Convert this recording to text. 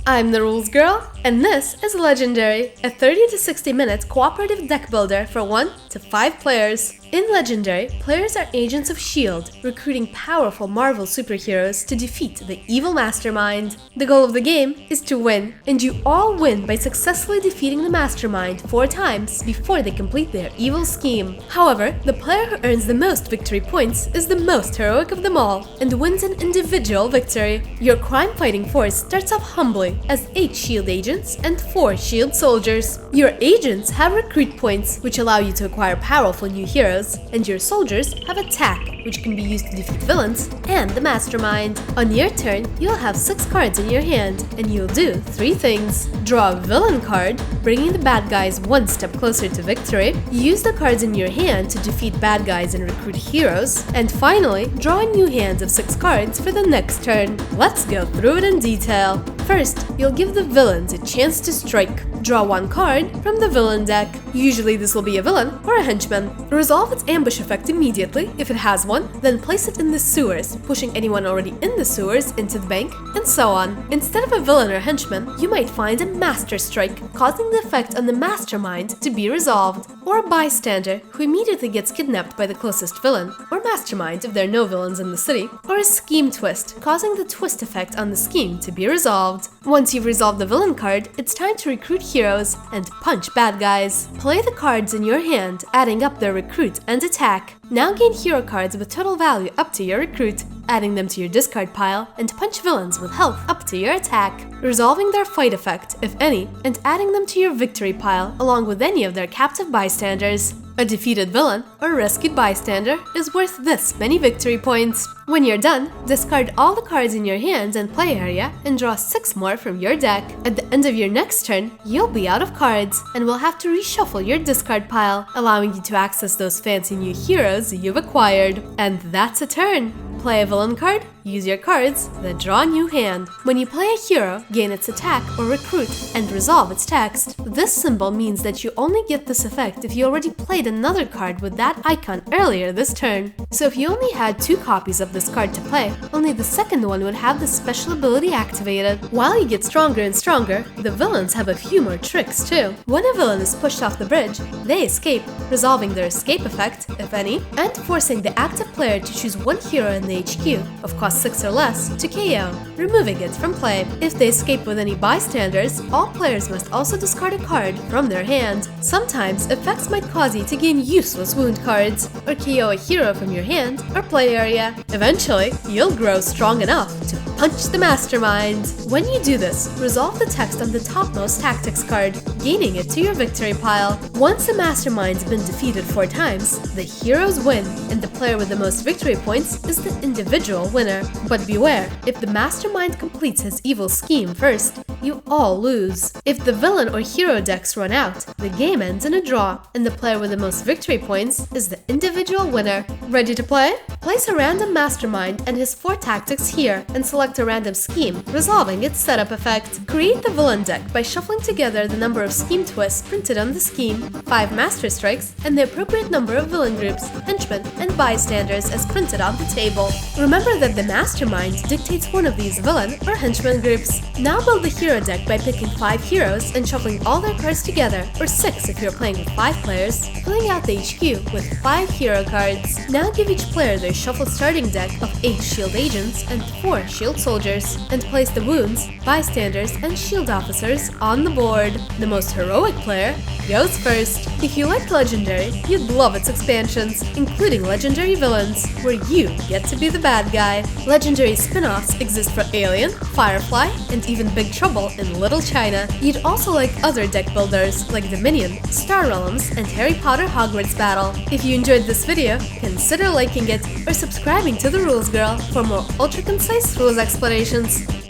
I'm the Rules Girl, and this is Legendary, a 30 to 60 minute cooperative deck builder for 1 to 5 players. In Legendary, players are agents of S.H.I.E.L.D, recruiting powerful Marvel superheroes to defeat the evil Mastermind. The goal of the game is to win, and you all win by successfully defeating the Mastermind 4 times before they complete their evil scheme. However, the player who earns the most victory points is the most heroic of them all, and wins an individual victory. Your crime-fighting force starts off humbly as 8 S.H.I.E.L.D agents and 4 S.H.I.E.L.D soldiers. Your agents have recruit points, which allow you to acquire powerful new heroes, and your soldiers have attack, which can be used to defeat villains and the Mastermind. On your turn, you'll have 6 cards in your hand, and you'll do 3 things. Draw a villain card, bringing the bad guys 1 step closer to victory. Use the cards in your hand to defeat bad guys and recruit heroes. And finally, draw a new hand of 6 cards for the next turn. Let's go through it in detail. First, you'll give the villains a chance to strike. Draw 1 card from the villain deck. Usually this will be a villain or a henchman. Resolve its ambush effect immediately if it has one, then place it in the sewers, pushing anyone already in the sewers into the bank, and so on. Instead of a villain or henchman, you might find a master strike, causing the effect on the Mastermind to be resolved, or a bystander who immediately gets kidnapped by the closest villain, or Mastermind if there are no villains in the city, or a scheme twist, causing the twist effect on the scheme to be resolved. Once you've resolved the villain card, it's time to recruit heroes and punch bad guys. Play the cards in your hand, adding up their recruit and attack. Now gain hero cards with total value up to your recruit, adding them to your discard pile, and punch villains with health up to your attack, resolving their fight effect, if any, and adding them to your victory pile along with any of their captive bystanders. A defeated villain or rescued bystander is worth this many victory points. When you're done, discard all the cards in your hand and play area and draw 6 more from your deck. At the end of your next turn, you'll be out of cards and will have to reshuffle your discard pile, allowing you to access those fancy new heroes you've acquired. And that's a turn! Play a villain card, use your cards, then draw a new hand. When you play a hero, gain its attack or recruit, and resolve its text. This symbol means that you only get this effect if you already played another card with that icon earlier this turn. So if you only had 2 copies of this card to play, only the second one would have this special ability activated. While you get stronger and stronger, the villains have a few more tricks too. When a villain is pushed off the bridge, they escape, resolving their escape effect, if any, and forcing the active player to choose 1 hero in the HQ of cost 6 or less to KO, removing it from play. If they escape with any bystanders, all players must also discard a card from their hand. Sometimes effects might cause you to gain useless wound cards, or KO a hero from your hand or play area. Eventually, you'll grow strong enough to punch the Mastermind. When you do this, resolve the text on the topmost tactics card, gaining it to your victory pile. Once the Mastermind's been defeated 4 times, the heroes win, and the player with the most victory points is the individual winner. But beware, if the Mastermind completes his evil scheme first, you all lose. If the villain or hero decks run out, the game ends in a draw, and the player with the most victory points is the individual winner. Ready to play? Place a random Mastermind and his 4 tactics here, and select a random scheme, resolving its setup effect. Create the villain deck by shuffling together the number of scheme twists printed on the scheme, 5 master strikes, and the appropriate number of villain groups, henchmen, and bystanders as printed on the table. Remember that the Mastermind dictates one of these villain or henchman groups. Now build the hero deck by picking 5 heroes and shuffling all their cards together, or 6 if you're playing with 5 players, filling out the HQ with 5 hero cards. Now give each player their shuffled starting deck of 8 S.H.I.E.L.D agents and 4 S.H.I.E.L.D soldiers, and place the wounds, bystanders, and S.H.I.E.L.D officers on the board. The most heroic player goes first. If you like Legendary, you'd love its expansions, including Legendary Villains, where you get to be the bad guy. Legendary spin-offs exist for Alien, Firefly, and even Big Trouble in Little China. You'd also like other deck builders like Dominion, Star Realms, and Harry Potter Hogwarts Battle. If you enjoyed this video, consider liking it or subscribing to the Rules Girl for more ultra-concise rules explanations.